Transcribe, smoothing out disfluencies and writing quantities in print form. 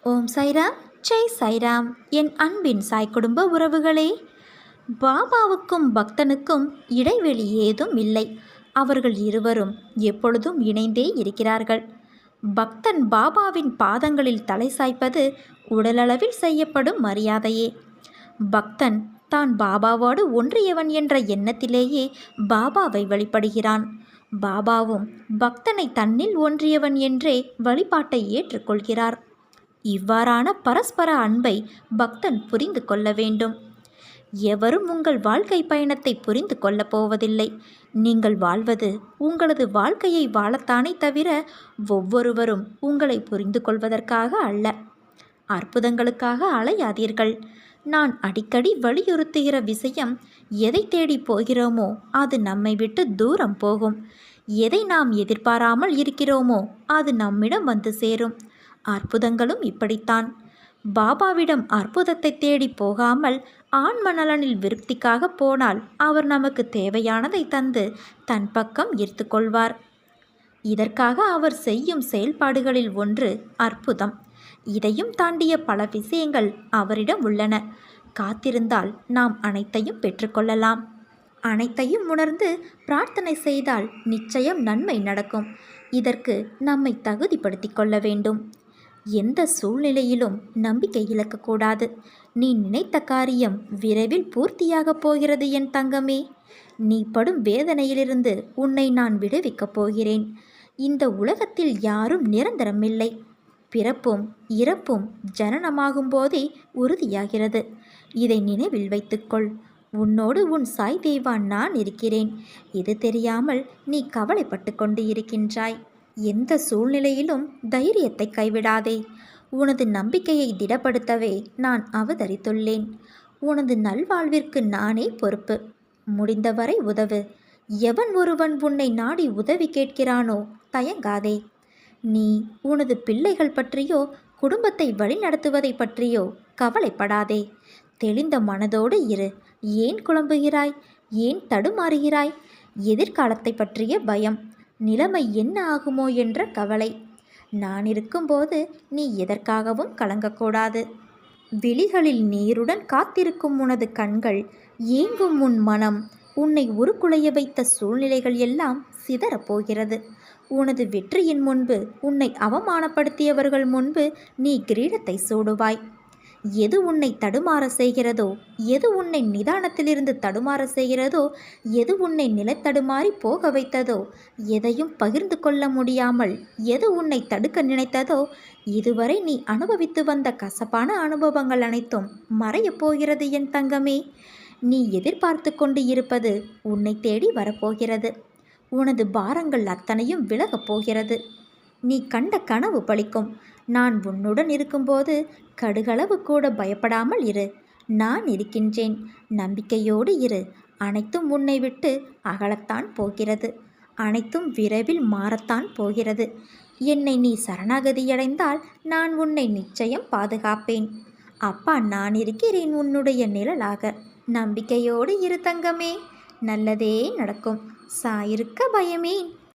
ஓம் சாய்ராம், ஜெய் சாய்ராம். என் அன்பின் சாய் குடும்ப உறவுகளே, பாபாவுக்கும் பக்தனுக்கும் இடைவெளி ஏதும் இல்லை. அவர்கள் இருவரும் எப்பொழுதும் இணைந்தே இருக்கிறார்கள். பக்தன் பாபாவின் பாதங்களில் தலை சாய்ப்பது உடலளவில் செய்யப்படும் மரியாதையே. பக்தன் தான் பாபாவோடு ஒன்றியவன் என்ற எண்ணத்திலேயே பாபாவை வழிபடுகிறான். பாபாவும் பக்தனை தன்னில் ஒன்றியவன் என்றே வழிபாட்டை ஏற்றுக்கொள்கிறார். இவ்வாறான பரஸ்பர அன்பை பக்தன் புரிந்து கொள்ள வேண்டும். எவரும் உங்கள் வாழ்க்கை பயணத்தை புரிந்து கொள்ளப் போவதில்லை. நீங்கள் வாழ்வது உங்களது வாழ்க்கையை வாழத்தானே தவிர ஒவ்வொருவரும் உங்களை புரிந்து கொள்வதற்காக அல்ல. அற்புதங்களுக்காக அலையாதீர்கள். நான் அடிக்கடி வலியுறுத்துகிற விஷயம், எதை தேடி போகிறோமோ அது நம்மை விட்டு தூரம் போகும். எதை நாம் எதிர்பாராமல் இருக்கிறோமோ அது நம்மிடம் வந்து சேரும். அற்புதங்களும் இப்படித்தான். பாபாவிடம் அற்புதத்தை தேடி போகாமல் ஆன்ம நலனில் விருத்திக்காக போனால் அவர் நமக்கு தேவையானதை தந்து தன் பக்கம் ஈர்த்து கொள்வார். இதற்காக அவர் செய்யும் செயல்பாடுகளில் ஒன்று அற்புதம். இதையும் தாண்டிய பல விஷயங்கள் அவரிடம் உள்ளன. காத்திருந்தால் நாம் அனைத்தையும் பெற்றுக்கொள்ளலாம். அனைத்தையும் உணர்ந்து பிரார்த்தனை செய்தால் நிச்சயம் நன்மை நடக்கும். இதற்கு நம்மை தகுதிப்படுத்தி கொள்ள வேண்டும். எந்த சூழ்நிலையிலும் நம்பிக்கை இழக்கக்கூடாது. நீ நினைத்த காரியம் விரைவில் பூர்த்தியாகப் போகிறது என் தங்கமே. நீ படும் வேதனையிலிருந்து உன்னை நான் விடுவிக்கப் போகிறேன். இந்த உலகத்தில் யாரும் நிரந்தரமில்லை. பிறப்பும் இறப்பும் ஜனனமாகும் போதே உறுதியாகிறது. இதை நினைவில் வைத்துக்கொள். உன்னோடு உன் சாய் தேவா நான் இருக்கிறேன். இது தெரியாமல் நீ கவலைப்பட்டு கொண்டு இருக்கின்றாய். எந்த சூழ்நிலையிலும் தைரியத்தை கைவிடாதே. உனது நம்பிக்கையை திடப்படுத்தவே நான் அவதரித்துள்ளேன். உனது நல்வாழ்விற்கு நானே பொறுப்பு. முடிந்தவரை உதவு. எவன் ஒருவன் உன்னை நாடி உதவி கேட்கிறானோ தயங்காதே. நீ உனது பிள்ளைகள் பற்றியோ குடும்பத்தை வழிநடத்துவதை பற்றியோ கவலைப்படாதே. தெளிந்த மனதோடு இரு. ஏன் குழம்புகிறாய்? ஏன் தடுமாறுகிறாய்? எதிர்காலத்தை பற்றிய பயம், நிலைமை என்ன ஆகுமோ என்ற கவலை. நான் இருக்கும்போது நீ எதற்காகவும் கலங்கக்கூடாது. விழிகளில் நீருடன் காத்திருக்கும் உனது கண்கள், ஏங்கும் உன் மனம், உன்னை உருக்குலைய வைத்த சூழ்நிலைகள் எல்லாம் சிதறப்போகிறது. உனது வெற்றியின் முன்பு உன்னை அவமானப்படுத்தியவர்கள் முன்பு நீ கிரீடத்தை சூடுவாய். எது உன்னை தடுமாற செய்கிறதோ, எது உன்னை நிதானத்திலிருந்து தடுமாற செய்கிறதோ, எது உன்னை நிலைத்தடுமாறி போக வைத்ததோ, எதையும் பகிர்ந்து கொள்ள முடியாமல் எது உன்னை தடுக்க நினைத்ததோ, இதுவரை நீ அனுபவித்து வந்த கசப்பான அனுபவங்கள் அனைத்தும் மறையப் போகிறது என் தங்கமே. நீ எதிர்பார்த்து கொண்டு இருப்பது உன்னை தேடி வரப்போகிறது. உனது பாரங்கள் அத்தனையும் விலகப் போகிறது. நீ கண்ட கனவு பலிக்கும். நான் உன்னுடன் இருக்கும்போது கடுகளவு கூட பயப்படாமல் இரு. நான் இருக்கின்றேன். நம்பிக்கையோடு இரு. அனைத்தும் உன்னை விட்டு அகலத்தான் போகிறது. அனைத்தும் விரைவில் மாறத்தான் போகிறது. என்னை நீ சரணாகதியடைந்தால் நான் உன்னை நிச்சயம் பாதுகாப்பேன். அப்பா நான் இருக்கிறேன் உன்னுடைய நிழலாக. நம்பிக்கையோடு இரு தங்கமே. நல்லதே நடக்கும். சாயிருக்க பயமேன்.